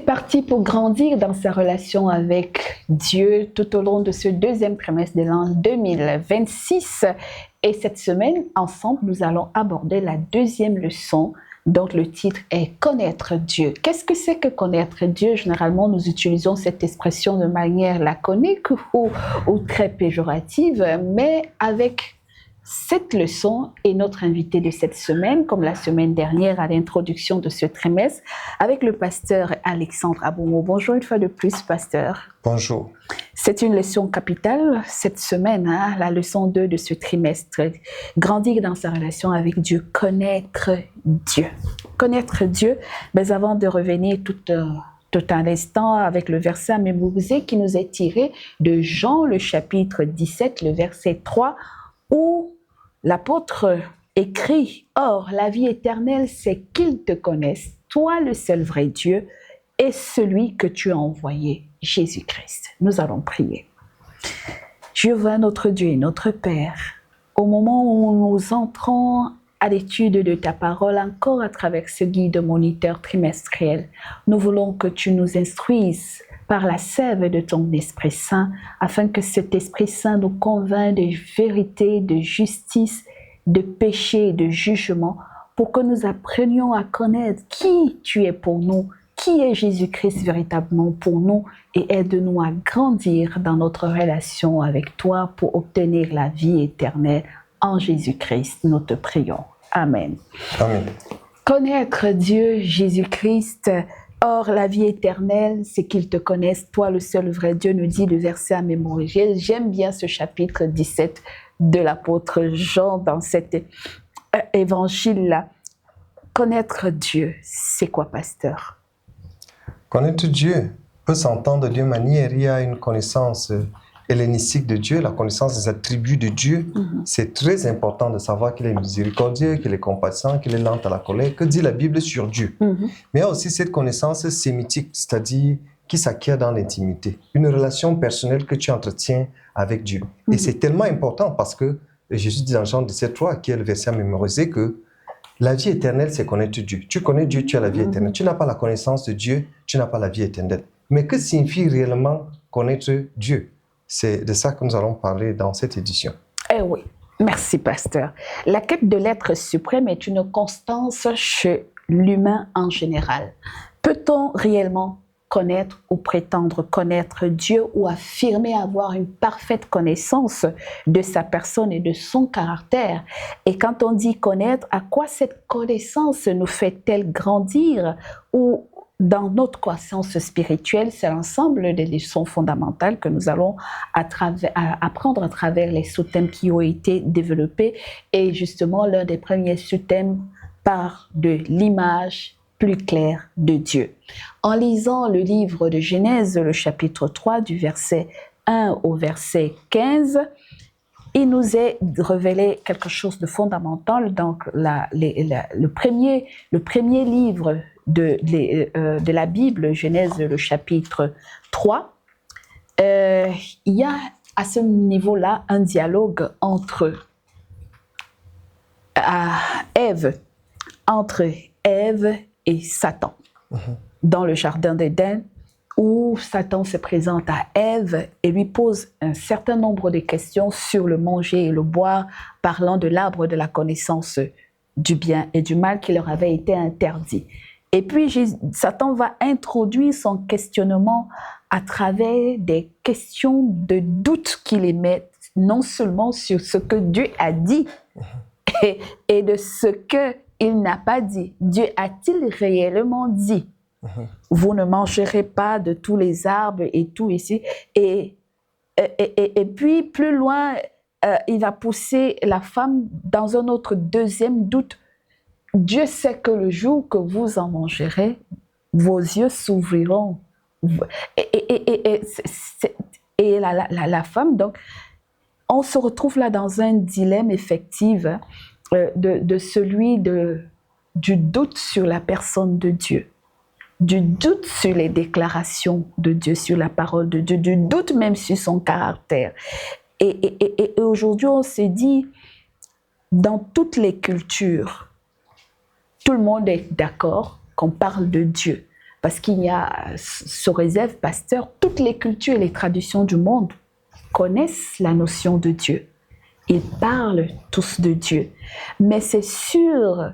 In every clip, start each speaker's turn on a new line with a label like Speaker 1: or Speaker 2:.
Speaker 1: parti pour grandir dans sa relation avec Dieu tout au long de ce deuxième trimestre de l'an 2026. Et cette semaine, ensemble, nous allons aborder la deuxième leçon. Donc, le titre est « Connaître Dieu ». Qu'est-ce que c'est que connaître Dieu? Généralement, nous utilisons cette expression de manière laconique ou très péjorative, mais avec cette leçon et notre invité de cette semaine, comme la semaine dernière à l'introduction de ce trimestre, avec le pasteur Alexandre Aboumo. Bonjour une fois de plus, pasteur.
Speaker 2: Bonjour.
Speaker 1: C'est une leçon capitale cette semaine, la leçon 2 de ce trimestre. Grandir dans sa relation avec Dieu, connaître Dieu. Connaître Dieu, mais avant de revenir tout un instant avec le verset à mémoriser qui nous est tiré de Jean, le chapitre 17, le verset 3, où l'apôtre écrit « Or, la vie éternelle, c'est qu'ils te connaissent, toi le seul vrai Dieu, et celui que tu as envoyé, Jésus-Christ. » Nous allons prier. Jéhovah, notre Dieu et notre Père, au moment où nous entrons à l'étude de ta parole, encore à travers ce guide moniteur trimestriel, nous voulons que tu nous instruises par la sève de ton Esprit Saint, afin que cet Esprit Saint nous convainc de vérité, de justice, de péché et de jugement, pour que nous apprenions à connaître qui tu es pour nous, qui est Jésus-Christ véritablement pour nous, et aide-nous à grandir dans notre relation avec toi pour obtenir la vie éternelle en Jésus-Christ. Nous te prions. Amen.
Speaker 2: Amen.
Speaker 1: Connaître Dieu, Jésus-Christ. Or, la vie éternelle, c'est qu'ils te connaissent, toi le seul vrai Dieu, nous dit le verset à mémoriser. J'aime bien ce chapitre 17 de l'apôtre Jean dans cet évangile-là. Connaître Dieu, c'est quoi, pasteur?
Speaker 2: Connaître Dieu peut s'entendre d'une manière. Il y a une connaissance hellénistique de Dieu, la connaissance des attributs de Dieu. C'est très important de savoir qu'il est miséricordieux, qu'il est compatissant, qu'il est lent à la colère. Que dit la Bible sur Dieu? Mais il y a aussi cette connaissance sémitique, c'est-à-dire qui s'acquiert dans l'intimité. Une relation personnelle que tu entretiens avec Dieu. Et c'est tellement important parce que Jésus dit dans Jean 17,3, qui est le verset à mémoriser, que la vie éternelle, c'est connaître Dieu. Tu connais Dieu, tu as la vie éternelle. Tu n'as pas la connaissance de Dieu, tu n'as pas la vie éternelle. Mais que signifie réellement connaître Dieu? C'est de ça que nous allons parler dans cette édition.
Speaker 1: Eh oui, merci pasteur. La quête de l'être suprême est une constance chez l'humain en général. Peut-on réellement connaître ou prétendre connaître Dieu ou affirmer avoir une parfaite connaissance de sa personne et de son caractère? Et quand on dit connaître, à quoi cette connaissance nous fait-elle grandir ou dans notre croissance spirituelle? C'est l'ensemble des leçons fondamentales que nous allons apprendre à travers les sous-thèmes qui ont été développés. Et justement, l'un des premiers sous-thèmes parle de l'image plus claire de Dieu. En lisant le livre de Genèse, le chapitre 3, du verset 1 au verset 15, il nous est révélé quelque chose de fondamental. Donc, le premier livre de la Bible, Genèse, le chapitre 3, il y a à ce niveau-là un dialogue entre Ève et Satan dans le jardin d'Éden, où Satan se présente à Ève et lui pose un certain nombre de questions sur le manger et le boire, parlant de l'arbre de la connaissance du bien et du mal qui leur avait été interdit. Et puis Satan va introduire son questionnement à travers des questions de doute qu'il émet, non seulement sur ce que Dieu a dit et de ce qu'il n'a pas dit. Dieu a-t-il réellement dit? Vous ne mangerez pas de tous les arbres et tout ici. Et puis, plus loin, il va pousser la femme dans un autre deuxième doute. Dieu sait que le jour que vous en mangerez, vos yeux s'ouvriront. Et la femme, donc, on se retrouve là dans un dilemme effectif de celui du doute sur la personne de Dieu, du doute sur les déclarations de Dieu, sur la parole de Dieu, du doute même sur son caractère. Et aujourd'hui, on se dit, dans toutes les cultures, tout le monde est d'accord qu'on parle de Dieu. Parce qu'il y a, sous réserve, pasteur, toutes les cultures et les traditions du monde connaissent la notion de Dieu. Ils parlent tous de Dieu. Mais c'est sur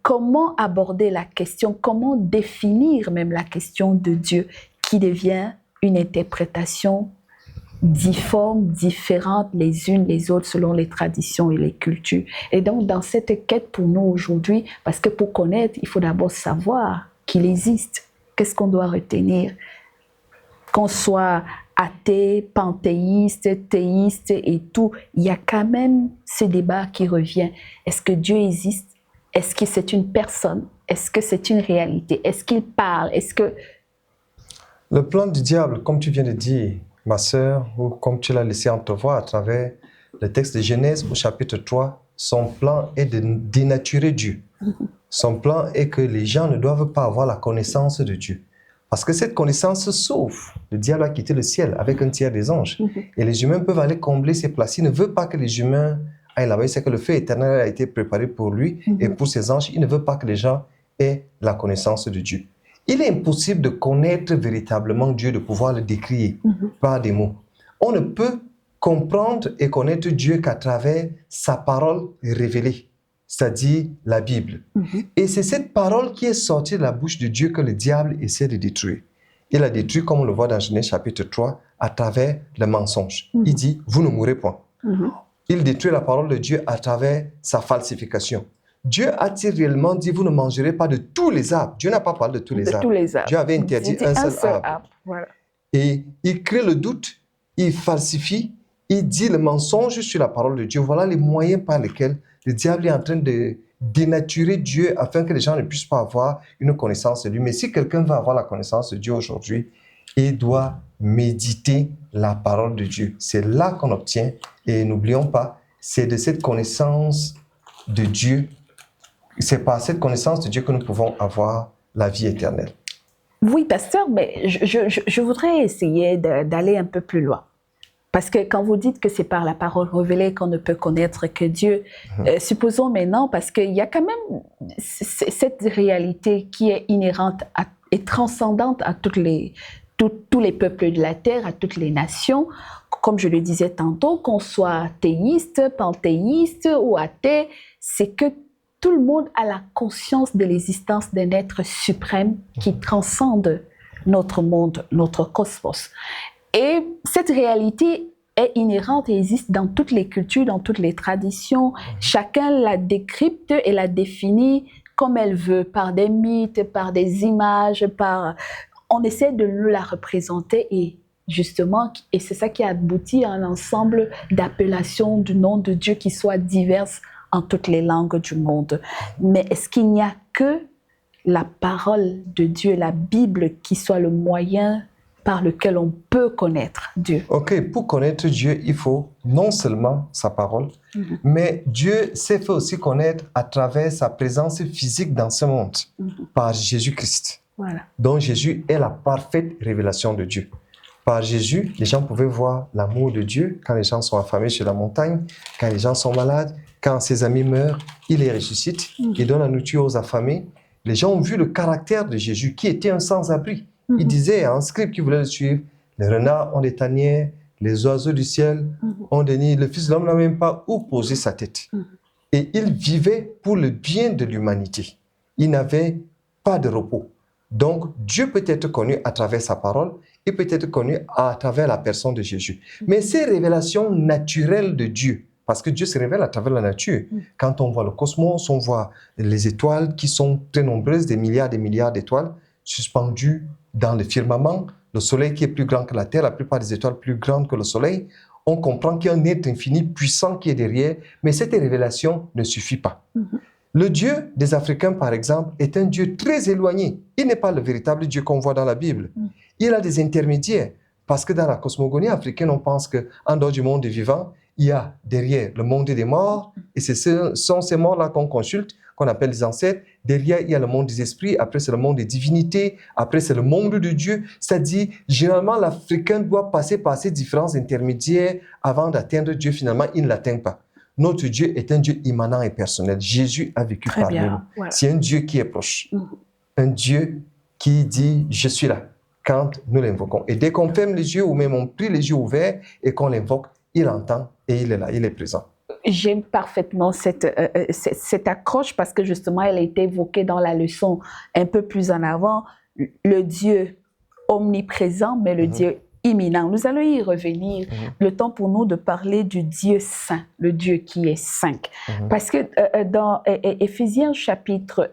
Speaker 1: comment aborder la question, comment définir même la question de Dieu qui devient une interprétation difforme, différentes les unes les autres selon les traditions et les cultures. Et donc, dans cette quête pour nous aujourd'hui, parce que pour connaître, il faut d'abord savoir qu'il existe. Qu'est-ce qu'on doit retenir? Qu'on soit athée, panthéiste, théiste et tout, il y a quand même ce débat qui revient. Est-ce que Dieu existe? Est-ce que c'est une personne? Est-ce que c'est une réalité? Est-ce qu'il parle? Est-ce que...
Speaker 2: Le plan du diable, comme tu viens de dire, ma sœur, ou comme tu l'as laissé entrevoir à travers le texte de Genèse au chapitre 3, son plan est de dénaturer Dieu. Son plan est que les gens ne doivent pas avoir la connaissance de Dieu. Parce que cette connaissance sauve. Le diable a quitté le ciel avec un tiers des anges. Et les humains peuvent aller combler ces places. Il ne veut pas que les humains aillent là-bas. Il sait que le feu éternel a été préparé pour lui et pour ses anges. Il ne veut pas que les gens aient la connaissance de Dieu. Il est impossible de connaître véritablement Dieu, de pouvoir le décrire par des mots. On ne peut comprendre et connaître Dieu qu'à travers sa parole révélée, c'est-à-dire la Bible. Et c'est cette parole qui est sortie de la bouche de Dieu que le diable essaie de détruire. Il la détruit, comme on le voit dans Genèse chapitre 3, à travers le mensonge. Il dit, vous ne mourrez point. Il détruit la parole de Dieu à travers sa falsification. Dieu a-t-il réellement dit, vous ne mangerez pas de tous les arbres? Dieu n'a pas parlé de tous les arbres. Dieu avait interdit un seul arbre.
Speaker 1: Voilà.
Speaker 2: Et il crée le doute, il falsifie, il dit le mensonge sur la parole de Dieu. Voilà les moyens par lesquels le diable est en train de dénaturer Dieu afin que les gens ne puissent pas avoir une connaissance de lui. Mais si quelqu'un veut avoir la connaissance de Dieu aujourd'hui, il doit méditer la parole de Dieu. C'est là qu'on obtient, et n'oublions pas, c'est de cette connaissance de Dieu, c'est par cette connaissance de Dieu que nous pouvons avoir la vie éternelle.
Speaker 1: Oui, pasteur, mais je voudrais essayer d'aller un peu plus loin. Parce que quand vous dites que c'est par la parole révélée qu'on ne peut connaître que Dieu, supposons maintenant, parce qu'il y a quand même cette réalité qui est inhérente et transcendante à tous les peuples de la terre, à toutes les nations. Comme je le disais tantôt, qu'on soit théiste, panthéiste ou athée, c'est que tout le monde a la conscience de l'existence d'un être suprême qui transcende notre monde, notre cosmos. Et cette réalité est inhérente et existe dans toutes les cultures, dans toutes les traditions. Chacun la décrypte et la définit comme elle veut, par des mythes, par des images, on essaie de la représenter et justement, et c'est ça qui aboutit à un ensemble d'appellations du nom de Dieu qui soient diverses en toutes les langues du monde. Mais est-ce qu'il n'y a que la parole de Dieu, la Bible, qui soit le moyen par lequel on peut connaître Dieu?
Speaker 2: Ok, pour connaître Dieu, il faut non seulement sa parole, mais Dieu s'est fait aussi connaître à travers sa présence physique dans ce monde, par Jésus-Christ.
Speaker 1: Voilà.
Speaker 2: Donc Jésus est la parfaite révélation de Dieu. Par Jésus, les gens pouvaient voir l'amour de Dieu quand les gens sont affamés sur la montagne, quand les gens sont malades, quand ses amis meurent, il les ressuscite, il donne la nourriture aux affamés. Les gens ont vu le caractère de Jésus qui était un sans-abri. Il disait à un scribe qui voulait le suivre, les renards ont des tanières, les oiseaux du ciel ont des nids, le Fils de l'homme n'a même pas où poser sa tête. Et il vivait pour le bien de l'humanité. Il n'avait pas de repos. Donc, Dieu peut être connu à travers sa parole et peut être connu à travers la personne de Jésus. Mais ces révélations naturelles de Dieu, parce que Dieu se révèle à travers la nature. Quand on voit le cosmos, on voit les étoiles qui sont très nombreuses, des milliards d'étoiles suspendues dans le firmament, le soleil qui est plus grand que la terre, la plupart des étoiles plus grandes que le soleil. On comprend qu'il y a un être infini puissant qui est derrière, mais cette révélation ne suffit pas. Le Dieu des Africains, par exemple, est un Dieu très éloigné. Il n'est pas le véritable Dieu qu'on voit dans la Bible. Il a des intermédiaires, parce que dans la cosmogonie africaine, on pense qu'en dehors du monde des vivants, il y a derrière le monde des morts, et ce sont ces morts-là qu'on consulte, qu'on appelle les ancêtres. Derrière, il y a le monde des esprits, après c'est le monde des divinités, après c'est le monde de Dieu. C'est-à-dire, généralement, l'Africain doit passer par ces différents intermédiaires avant d'atteindre Dieu. Finalement, il ne l'atteint pas. Notre Dieu est un Dieu immanent et personnel. Jésus a vécu parmi nous. Voilà. C'est un Dieu qui est proche. Un Dieu qui dit « Je suis là » quand nous l'invoquons. Et dès qu'on ferme les yeux ou même on prie les yeux ouverts et qu'on l'invoque, il entend et il est là, il est présent.
Speaker 1: J'aime parfaitement cette accroche parce que justement, elle a été évoquée dans la leçon un peu plus en avant. Le Dieu omniprésent, mais le Dieu imminent. Nous allons y revenir. Le temps pour nous de parler du Dieu saint, le Dieu qui est saint. Parce que dans Ézéchiel chapitre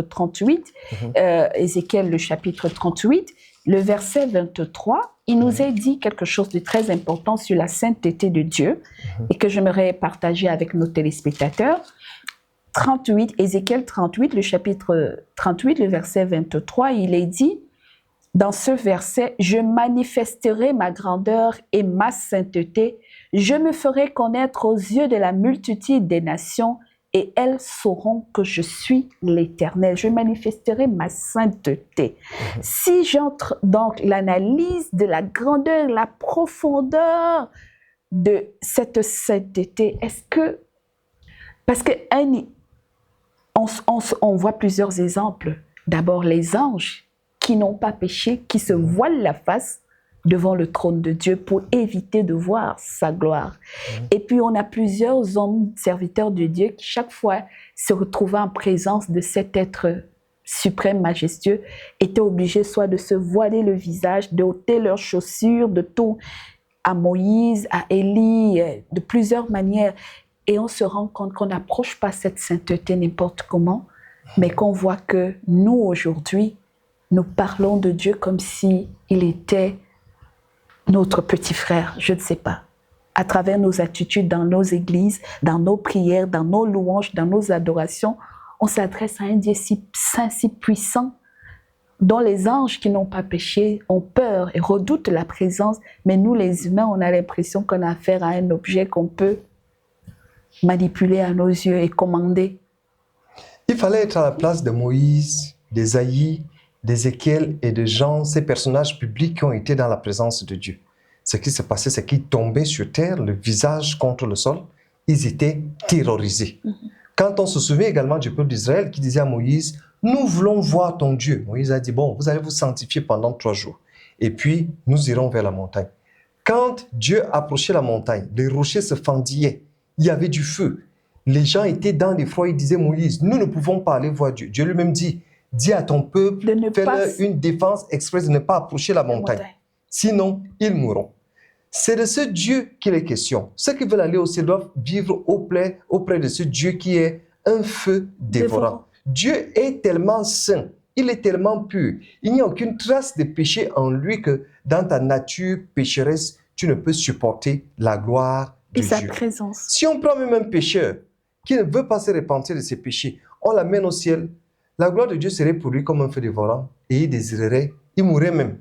Speaker 1: 38, Ézéchiel le chapitre 38, le verset 23, il nous est dit quelque chose de très important sur la sainteté de Dieu et que j'aimerais partager avec nos téléspectateurs. 38, Ézéchiel 38, le chapitre 38, le verset 23, il est dit, dans ce verset, « Je manifesterai ma grandeur et ma sainteté, je me ferai connaître aux yeux de la multitude des nations, et elles sauront que je suis l'Éternel. Je manifesterai ma sainteté. » Si j'entre dans l'analyse de la grandeur, la profondeur de cette sainteté, est-ce que... Parce que on voit plusieurs exemples. D'abord, les anges qui n'ont pas péché, qui se voilent la face devant le trône de Dieu pour éviter de voir sa gloire. Et puis, on a plusieurs hommes serviteurs de Dieu qui, chaque fois, se retrouvaient en présence de cet être suprême, majestueux, étaient obligés soit de se voiler le visage, d'ôter leurs chaussures, de tout, à Moïse, à Élie, de plusieurs manières. Et on se rend compte qu'on n'approche pas cette sainteté n'importe comment, mais qu'on voit que nous, aujourd'hui, nous parlons de Dieu comme s'il était notre petit frère, je ne sais pas. À travers nos attitudes dans nos églises, dans nos prières, dans nos louanges, dans nos adorations, on s'adresse à un Dieu si saint, si puissant, dont les anges qui n'ont pas péché ont peur et redoutent la présence. Mais nous, les humains, on a l'impression qu'on a affaire à un objet qu'on peut manipuler à nos yeux et commander.
Speaker 2: Il fallait être à la place de Moïse, d'Ésaïe, d'Ézéchiel et de Jean, ces personnages publics qui ont été dans la présence de Dieu. Ce qui s'est passé, c'est qu'ils tombaient sur terre, le visage contre le sol. Ils étaient terrorisés. Quand on se souvient également du peuple d'Israël qui disait à Moïse, « Nous voulons voir ton Dieu. » Moïse a dit, « Bon, vous allez vous sanctifier pendant 3 jours. Et puis, nous irons vers la montagne. » Quand Dieu approchait la montagne, les rochers se fendillaient. Il y avait du feu. Les gens étaient dans l'effroi. Ils disaient, « Moïse, nous ne pouvons pas aller voir Dieu. » Dieu lui-même dit, « Dis à ton peuple, fais-leur une défense express de ne pas approcher la montagne. Sinon, ils mourront. » C'est de ce Dieu qu'il est question. Ceux qui veulent aller au ciel doivent vivre auprès de ce Dieu qui est un feu dévorant. Dieu est tellement saint, il est tellement pur. Il n'y a aucune trace de péché en lui que dans ta nature pécheresse, tu ne peux supporter la gloire de Dieu.
Speaker 1: Et sa présence.
Speaker 2: Si on prend même un pécheur qui ne veut pas se repentir de ses péchés, on l'amène au ciel, la gloire de Dieu serait pour lui comme un feu dévorant et il désirerait, il mourrait même.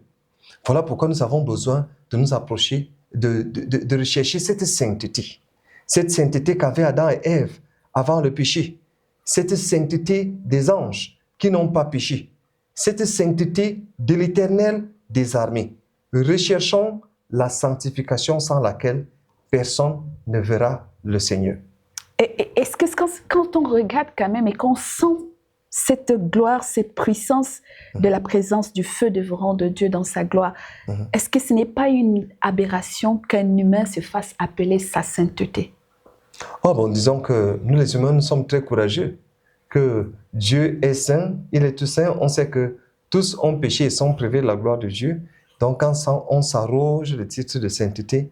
Speaker 2: Voilà pourquoi nous avons besoin de nous approcher, de rechercher cette sainteté qu'avaient Adam et Ève avant le péché, cette sainteté des anges qui n'ont pas péché, cette sainteté de l'Éternel des armées. Recherchons la sanctification sans laquelle personne ne verra le Seigneur.
Speaker 1: Est-ce que quand on regarde quand même et qu'on sent cette gloire, cette puissance de la présence du feu dévorant de Dieu dans sa gloire, est-ce que ce n'est pas une aberration qu'un humain se fasse appeler sa sainteté?
Speaker 2: Oh bon, disons que nous les humains, nous sommes très courageux, que Dieu est saint, il est tout saint, on sait que tous ont péché et sont privés de la gloire de Dieu. Donc quand on s'arroge le titre de sainteté,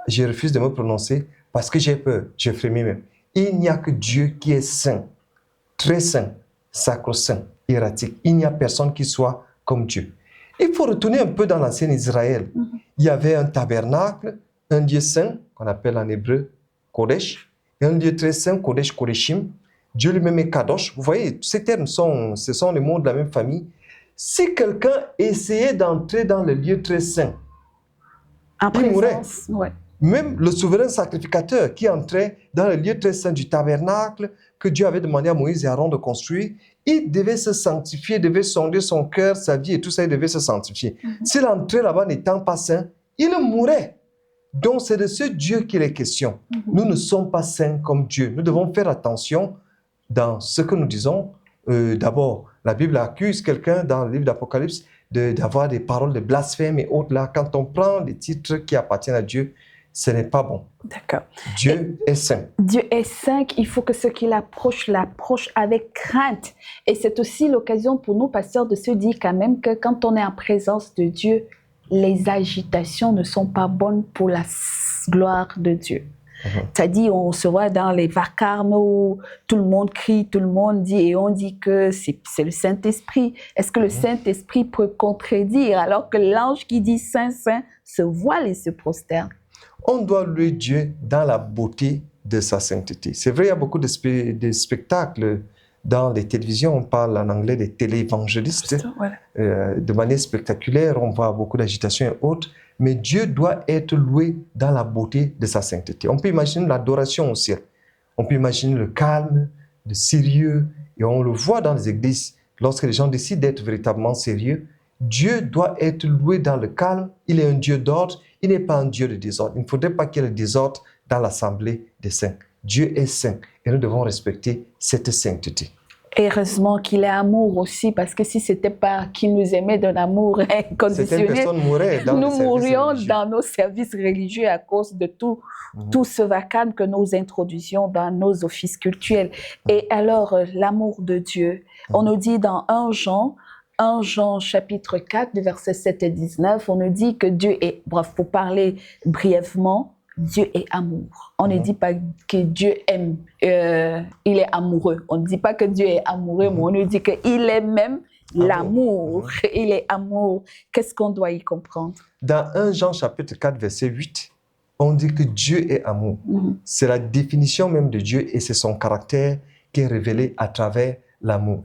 Speaker 2: je refuse de me prononcer parce que j'ai peur, je frémis même. Il n'y a que Dieu qui est saint, très saint, sacro-saint, hiératique. Il n'y a personne qui soit comme Dieu. Il faut retourner un peu dans l'ancien Israël. Il y avait un tabernacle, un Dieu saint, qu'on appelle en hébreu Kodesh, et un Dieu très saint, Kodesh Kodeshim. Dieu lui-même est Kadosh. Vous voyez, ces termes ce sont les mots de la même famille. Si quelqu'un essayait d'entrer dans le lieu très saint, il mourrait.
Speaker 1: Ouais.
Speaker 2: Même le souverain sacrificateur qui entrait dans le lieu très saint du tabernacle que Dieu avait demandé à Moïse et Aaron de construire, il devait se sanctifier, devait sonder son cœur, sa vie et tout ça, il devait se sanctifier. S'il entrait là-bas n'étant pas saint, il mourrait. Donc c'est de ce Dieu qu'il est question. Nous ne sommes pas saints comme Dieu. Nous devons faire attention dans ce que nous disons. D'abord, La Bible accuse quelqu'un dans le livre d'Apocalypse d'avoir des paroles de blasphème et autres. Là, quand on prend les titres qui appartiennent à Dieu, ce n'est pas bon.
Speaker 1: D'accord.
Speaker 2: Dieu est saint.
Speaker 1: Dieu est saint, il faut que ceux qui l'approchent avec crainte. Et c'est aussi l'occasion pour nous, pasteurs, de se dire quand même que quand on est en présence de Dieu, les agitations ne sont pas bonnes pour la gloire de Dieu. C'est-à-dire, on se voit dans les vacarmes où tout le monde crie, tout le monde dit, et on dit que c'est le Saint-Esprit. Est-ce que le Saint-Esprit peut contredire alors que l'ange qui dit Saint, Saint se voile et se prosterne?
Speaker 2: On doit louer Dieu dans la beauté de sa sainteté. C'est vrai, il y a beaucoup de spectacles dans les télévisions. On parle en anglais des téléévangélistes. Voilà. De manière spectaculaire, on voit beaucoup d'agitation et autres. Mais Dieu doit être loué dans la beauté de sa sainteté. On peut imaginer l'adoration au ciel. On peut imaginer le calme, le sérieux. Et on le voit dans les églises. Lorsque les gens décident d'être véritablement sérieux, Dieu doit être loué dans le calme. Il est un Dieu d'ordre. Il n'est pas un Dieu de désordre. Il ne faudrait pas qu'il y ait le désordre dans l'assemblée des saints. Dieu est saint et nous devons respecter cette sainteté.
Speaker 1: Et heureusement qu'il est amour aussi, parce que si ce n'était pas qu'il nous aimait d'un amour inconditionnel, nous mourrions dans nos services religieux à cause de tout ce vacarme que nous introduisions dans nos offices cultuels. Et alors, l'amour de Dieu, on nous dit dans 1 Jean chapitre 4, du verset 7 et 19, on nous dit que Dieu est, bref, pour parler brièvement, Dieu est amour. On ne dit pas que Dieu aime, il est amoureux. On ne dit pas que Dieu est amoureux, mais on nous dit qu'il est même l'amour. Il est amour. Qu'est-ce qu'on doit y comprendre?
Speaker 2: Dans 1 Jean chapitre 4, verset 8, on dit que Dieu est amour. C'est la définition même de Dieu et c'est son caractère qui est révélé à travers l'amour.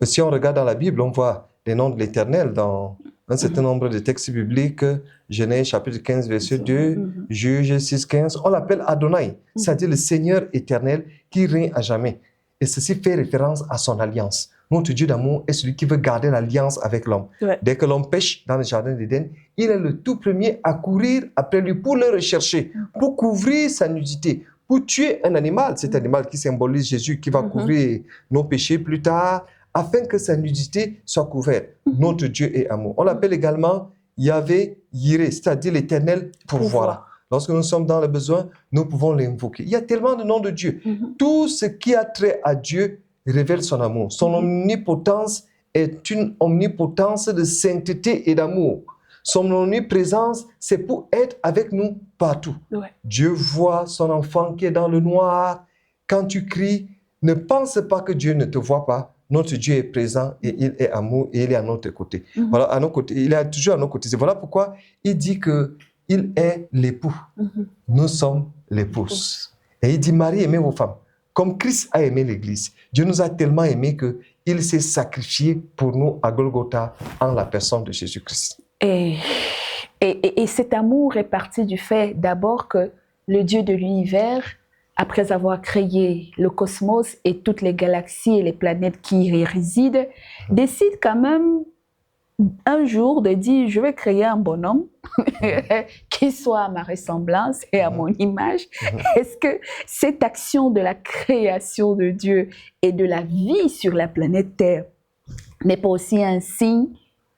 Speaker 2: Si on regarde dans la Bible, on voit les noms de l'Éternel dans un certain nombre de textes bibliques. Genèse chapitre 15, verset 2, Juge 6, 15. On l'appelle Adonai, c'est-à-dire le Seigneur éternel qui règne à jamais. Et ceci fait référence à son alliance. Notre Dieu d'amour est celui qui veut garder l'alliance avec l'homme. Ouais. Dès que l'homme pêche dans le jardin d'Éden, il est le tout premier à courir après lui pour le rechercher, pour couvrir sa nudité, pour tuer un animal, cet animal qui symbolise Jésus, qui va couvrir nos péchés plus tard, afin que sa nudité soit couverte. Notre Dieu est amour. On l'appelle également Yahvé Yireh, c'est-à-dire l'éternel pourvoira. Lorsque nous sommes dans le besoin, nous pouvons l'invoquer. Il y a tellement de noms de Dieu. Tout ce qui a trait à Dieu révèle son amour. Son omnipotence est une omnipotence de sainteté et d'amour. Son omniprésence, c'est pour être avec nous partout. Ouais. Dieu voit son enfant qui est dans le noir. Quand tu cries, ne pense pas que Dieu ne te voit pas. Notre Dieu est présent et il est amour et il est à notre côté. Voilà, à nos côtés. Il est toujours à nos côtés. C'est voilà pourquoi il dit qu'il est l'époux. Nous sommes l'épouse. Et il dit, Marie, aimez vos femmes. Comme Christ a aimé l'Église. Dieu nous a tellement aimés qu'il s'est sacrifié pour nous à Golgotha en la personne de Jésus-Christ.
Speaker 1: Et cet amour est parti du fait d'abord que le Dieu de l'univers, après avoir créé le cosmos et toutes les galaxies et les planètes qui y résident, décide quand même un jour de dire, je vais créer un bonhomme qui soit à ma ressemblance et à mon image. Est-ce que cette action de la création de Dieu et de la vie sur la planète Terre n'est pas aussi un signe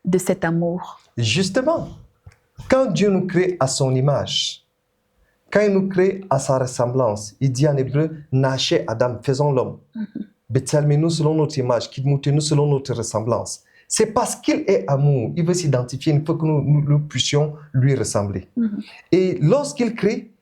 Speaker 1: de cet amour?
Speaker 2: Justement, quand Dieu nous crée à son image, quand il nous crée à sa ressemblance, il dit en hébreu, Naché Adam, faisons l'homme. Betsalmez-nous selon notre image, Kidmoutez-nous selon notre ressemblance. C'est parce qu'il est amour, il veut s'identifier, il faut que nous puissions lui ressembler. Et lorsqu'il crée,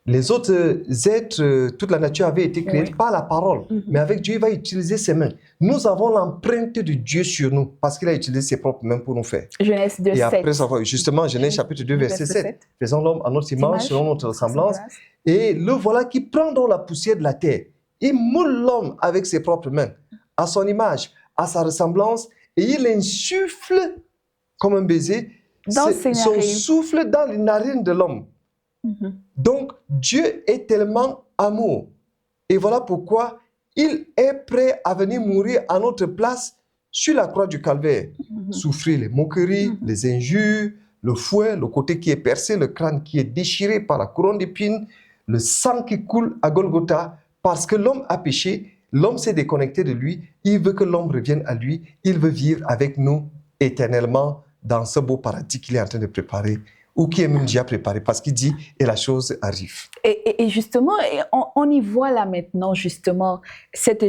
Speaker 2: les autres êtres, toute la nature avait été créée par la parole. Mais avec Dieu, il va utiliser ses mains. Nous avons l'empreinte de Dieu sur nous parce qu'il a utilisé ses propres mains pour nous faire.
Speaker 1: Genèse 2,
Speaker 2: et après, justement, Genèse chapitre 2, verset 7. Faisons l'homme à notre image, selon notre ressemblance. Et le voilà qui prend dans la poussière de la terre. Il moule l'homme avec ses propres mains, à son image, à sa ressemblance, et il insuffle, comme un baiser, son souffle dans les narines de l'homme. Donc, Dieu est tellement amour. Et voilà pourquoi il est prêt à venir mourir à notre place sur la croix du calvaire. Souffrir les moqueries, les injures, le fouet, le côté qui est percé, le crâne qui est déchiré par la couronne d'épines, le sang qui coule à Golgotha. Parce que l'homme a péché, L'homme s'est déconnecté de lui. Il veut que l'homme revienne à lui. Il veut vivre avec nous éternellement dans ce beau paradis qu'il est en train de préparer ou qui est même déjà préparé parce qu'il dit « et la chose arrive ».
Speaker 1: Et justement, on y voit là maintenant justement cette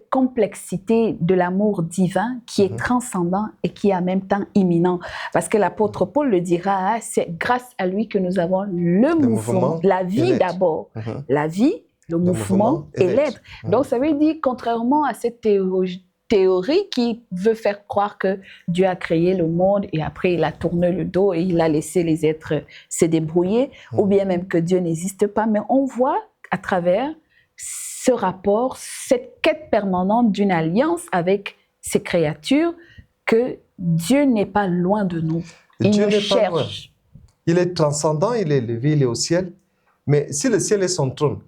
Speaker 1: complexité de l'amour divin qui est transcendant et qui est en même temps imminent. Parce que l'apôtre Paul le dira, hein, c'est grâce à lui que nous avons le mouvement, la vie d'abord. La vie, le mouvement et l'être. Donc ça veut dire, contrairement à cette théorie qui veut faire croire que Dieu a créé le monde et après il a tourné le dos et il a laissé les êtres se débrouiller, ou bien même que Dieu n'existe pas. Mais on voit à travers ce rapport, cette quête permanente d'une alliance avec ces créatures, que Dieu n'est pas loin de nous. Il
Speaker 2: Dieu
Speaker 1: nous
Speaker 2: n'est pas loin.
Speaker 1: cherche.
Speaker 2: Il est transcendant, il est élevé, il est au ciel. Mais si le ciel est son trône,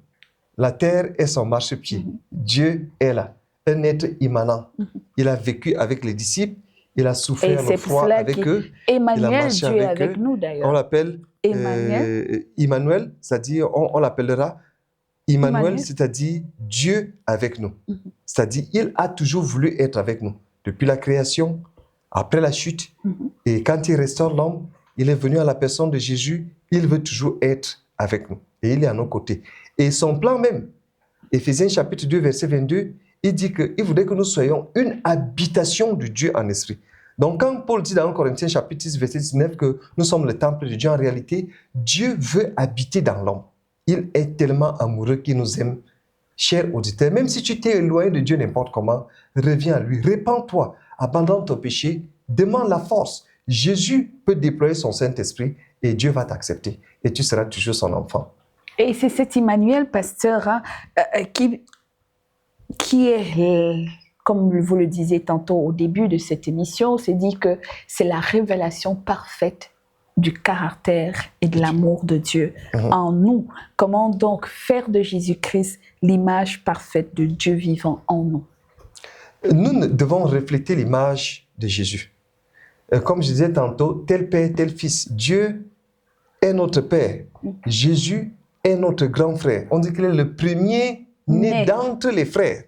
Speaker 2: la terre est son marchepied. Dieu est là. Un être immanent. Il a vécu avec les disciples, il a souffert le froid avec eux.
Speaker 1: Emmanuel, Dieu est avec nous d'ailleurs.
Speaker 2: On l'appelle Emmanuel, c'est-à-dire on l'appellera Emmanuel, c'est-à-dire Dieu avec nous. C'est-à-dire il a toujours voulu être avec nous. Depuis la création, après la chute, et quand il restaure l'homme, il est venu à la personne de Jésus, il veut toujours être avec nous. Et il est à nos côtés. Et son plan même, Éphésiens chapitre 2, verset 22, il dit qu'il voudrait que nous soyons une habitation de Dieu en esprit. Donc, quand Paul dit dans 1 Corinthiens chapitre 6, verset 19 que nous sommes le temple de Dieu, en réalité, Dieu veut habiter dans l'homme. Il est tellement amoureux qu'il nous aime. Cher auditeur, même si tu t'es éloigné de Dieu n'importe comment, reviens à lui, répands-toi, abandonne ton péché, demande la force. Jésus peut déployer son Saint-Esprit et Dieu va t'accepter et tu seras toujours son enfant.
Speaker 1: Et c'est cet Emmanuel, pasteur, hein, qui est, comme vous le disiez tantôt au début de cette émission, c'est dit que c'est la révélation parfaite du caractère et de l'amour de Dieu en nous. Comment donc faire de Jésus-Christ l'image parfaite de Dieu vivant en nous?
Speaker 2: Nous devons refléter l'image de Jésus. Comme je disais tantôt, tel père, tel fils. Dieu est notre père. Jésus est notre grand frère. On dit qu'il est le premier né d'entre les frères.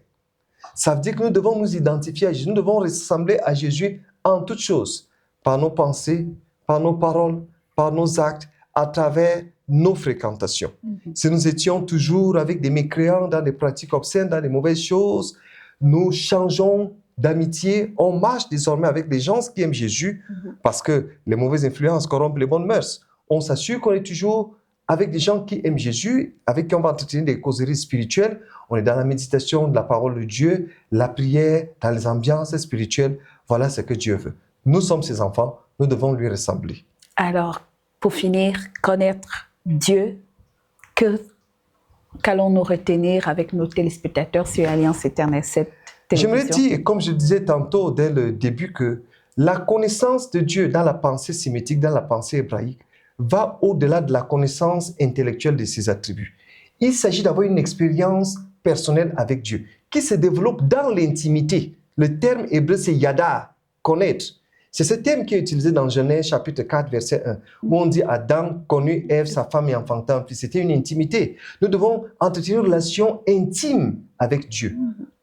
Speaker 2: Ça veut dire que nous devons nous identifier à Jésus. Nous devons ressembler à Jésus en toutes choses. Par nos pensées, par nos paroles, par nos actes, à travers nos fréquentations. Si nous étions toujours avec des mécréants dans des pratiques obscènes, dans des mauvaises choses, nous changeons d'amitié. On marche désormais avec des gens qui aiment Jésus parce que les mauvaises influences corrompent les bonnes mœurs. On s'assure qu'on est toujours avec des gens qui aiment Jésus, avec qui on va entretenir des causeries spirituelles. On est dans la méditation de la parole de Dieu, la prière, dans les ambiances spirituelles. Voilà ce que Dieu veut. Nous sommes ses enfants, nous devons lui ressembler.
Speaker 1: Alors, pour finir, connaître Dieu, qu'allons-nous retenir avec nos téléspectateurs sur Alliance Éternelle, cette télévision?
Speaker 2: J'aimerais dire, comme je disais tantôt dès le début, que la connaissance de Dieu dans la pensée sémitique, dans la pensée hébraïque, va au-delà de la connaissance intellectuelle de ses attributs. Il s'agit d'avoir une expérience personnelle avec Dieu, qui se développe dans l'intimité. Le terme hébreu, c'est yada, connaître. C'est ce terme qui est utilisé dans Genèse chapitre 4, verset 1, où on dit Adam connut Ève, sa femme, et enfanta un fils. C'était une intimité. Nous devons entretenir une relation intime avec Dieu.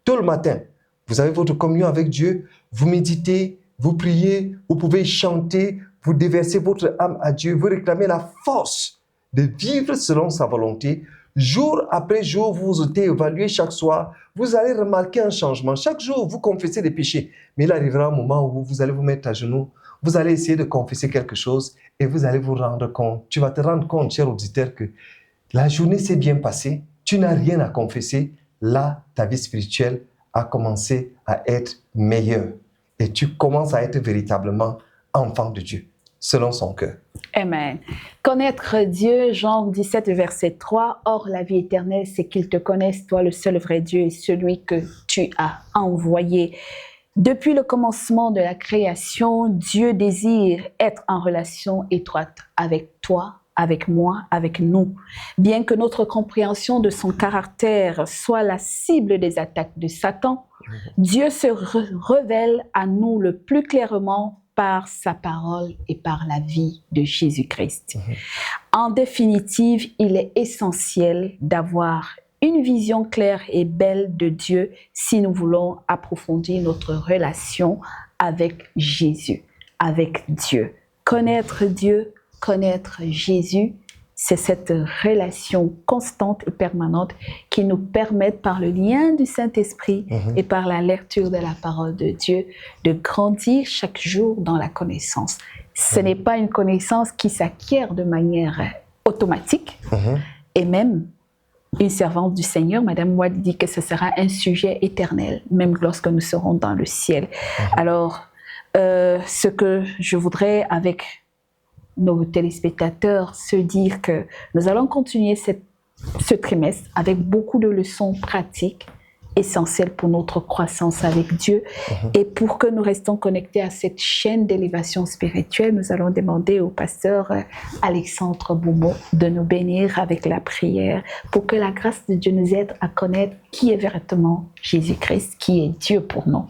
Speaker 2: Tout le matin, vous avez votre communion avec Dieu, vous méditez, vous priez, vous pouvez chanter, vous déversez votre âme à Dieu, vous réclamez la force de vivre selon sa volonté. Jour après jour, vous vous évaluez chaque soir, vous allez remarquer un changement. Chaque jour, vous confessez des péchés. Mais il arrivera un moment où vous allez vous mettre à genoux, vous allez essayer de confesser quelque chose et vous allez vous rendre compte. Tu vas te rendre compte, cher auditeur, que la journée s'est bien passée, tu n'as rien à confesser. Là, ta vie spirituelle a commencé à être meilleure et tu commences à être véritablement enfant de Dieu, selon son cœur.
Speaker 1: Amen. Connaître Dieu, Jean 17, verset 3, « Or, la vie éternelle, c'est qu'ils te connaissent, toi, le seul vrai Dieu, et celui que tu as envoyé. » Depuis le commencement de la création, Dieu désire être en relation étroite avec toi, avec moi, avec nous. Bien que notre compréhension de son caractère soit la cible des attaques de Satan, Dieu se révèle à nous le plus clairement par sa parole et par la vie de Jésus-Christ. En définitive, il est essentiel d'avoir une vision claire et belle de Dieu si nous voulons approfondir notre relation avec Jésus, avec Dieu. Connaître Dieu, connaître Jésus, c'est cette relation constante et permanente qui nous permet, par le lien du Saint-Esprit et par la lecture de la parole de Dieu, de grandir chaque jour dans la connaissance. Ce n'est pas une connaissance qui s'acquiert de manière automatique. Et même une servante du Seigneur, Madame Wad, dit que ce sera un sujet éternel, même lorsque nous serons dans le ciel. Alors, ce que je voudrais avec nos téléspectateurs se dire que nous allons continuer ce trimestre avec beaucoup de leçons pratiques essentielles pour notre croissance avec Dieu. Et pour que nous restions connectés à cette chaîne d'élévation spirituelle, nous allons demander au pasteur Alexandre Boumo de nous bénir avec la prière pour que la grâce de Dieu nous aide à connaître qui est véritablement Jésus-Christ, qui est Dieu pour nous.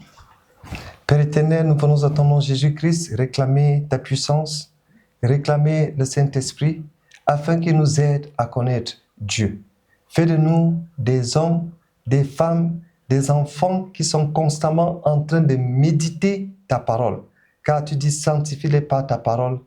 Speaker 2: Père éternel, nous venons à ton nom Jésus-Christ réclamer ta puissance, réclamer le Saint-Esprit afin qu'il nous aide à connaître Dieu. Fais de nous des hommes, des femmes, des enfants qui sont constamment en train de méditer ta parole. Car tu dis, sanctifie-les par ta parole.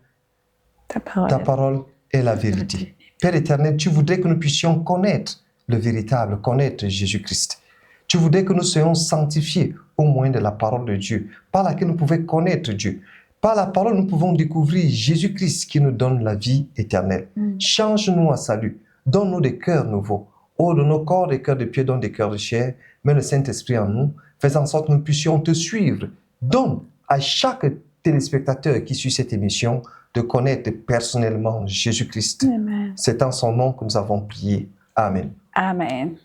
Speaker 2: Ta parole est la vérité. Père éternel, tu voudrais que nous puissions connaître le véritable, connaître Jésus-Christ. Tu voudrais que nous soyons sanctifiés au moyen de la parole de Dieu, par laquelle nous pouvons connaître Dieu. Par la parole, nous pouvons découvrir Jésus-Christ qui nous donne la vie éternelle. Change-nous à salut. Donne-nous des cœurs nouveaux. Oh, de nos corps, des cœurs de pierre, donne des cœurs de chair. Mets le Saint-Esprit en nous. Fais en sorte que nous puissions te suivre. Donne à chaque téléspectateur qui suit cette émission de connaître personnellement Jésus-Christ. C'est en son nom que nous avons prié. Amen.
Speaker 1: Amen.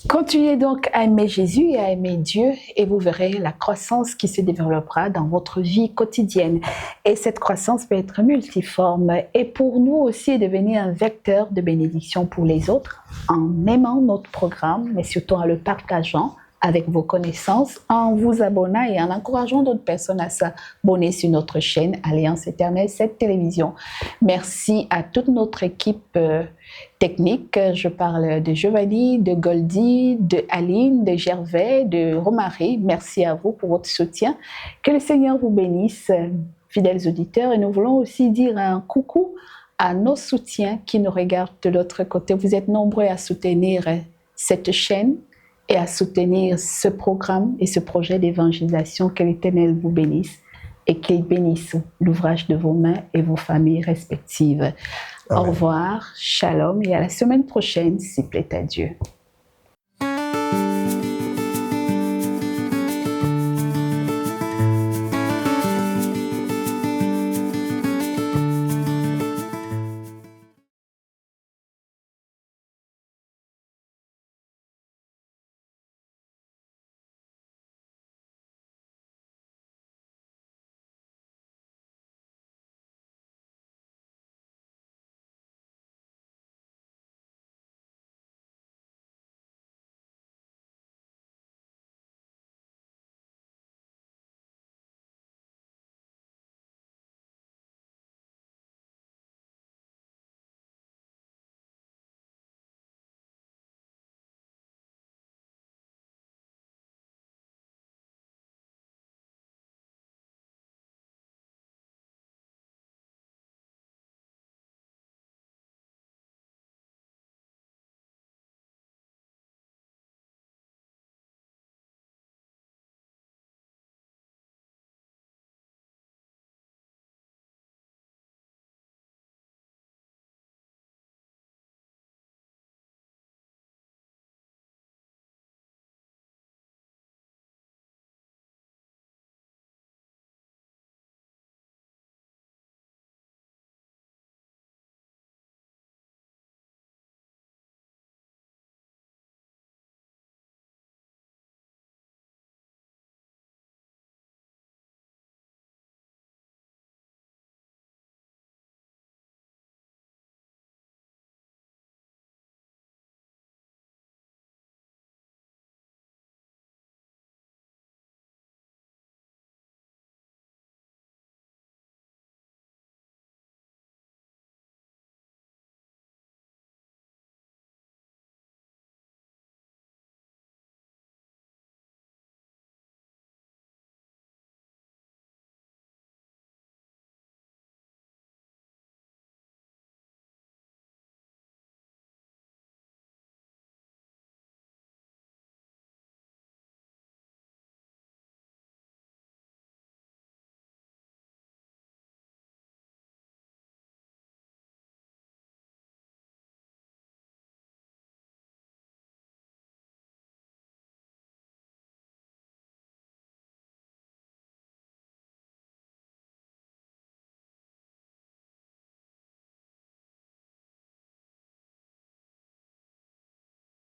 Speaker 1: Continuez donc à aimer Jésus et à aimer Dieu et vous verrez la croissance qui se développera dans votre vie quotidienne. Et cette croissance peut être multiforme et pour nous aussi devenir un vecteur de bénédiction pour les autres en aimant notre programme, mais surtout en le partageant avec vos connaissances, en vous abonnant et en encourageant d'autres personnes à s'abonner sur notre chaîne Alliance Éternelle, cette télévision. Merci à toute notre équipe technique. Je parle de Giovanni, de Goldie, de Aline, de Gervais, de Romary. Merci à vous pour votre soutien. Que le Seigneur vous bénisse, fidèles auditeurs. Et nous voulons aussi dire un coucou à nos soutiens qui nous regardent de l'autre côté. Vous êtes nombreux à soutenir cette chaîne et à soutenir ce programme et ce projet d'évangélisation. Que l'Éternel vous bénisse et qu'il bénisse l'ouvrage de vos mains et vos familles respectives. Amen. Au revoir, shalom et à la semaine prochaine, s'il plaît à Dieu.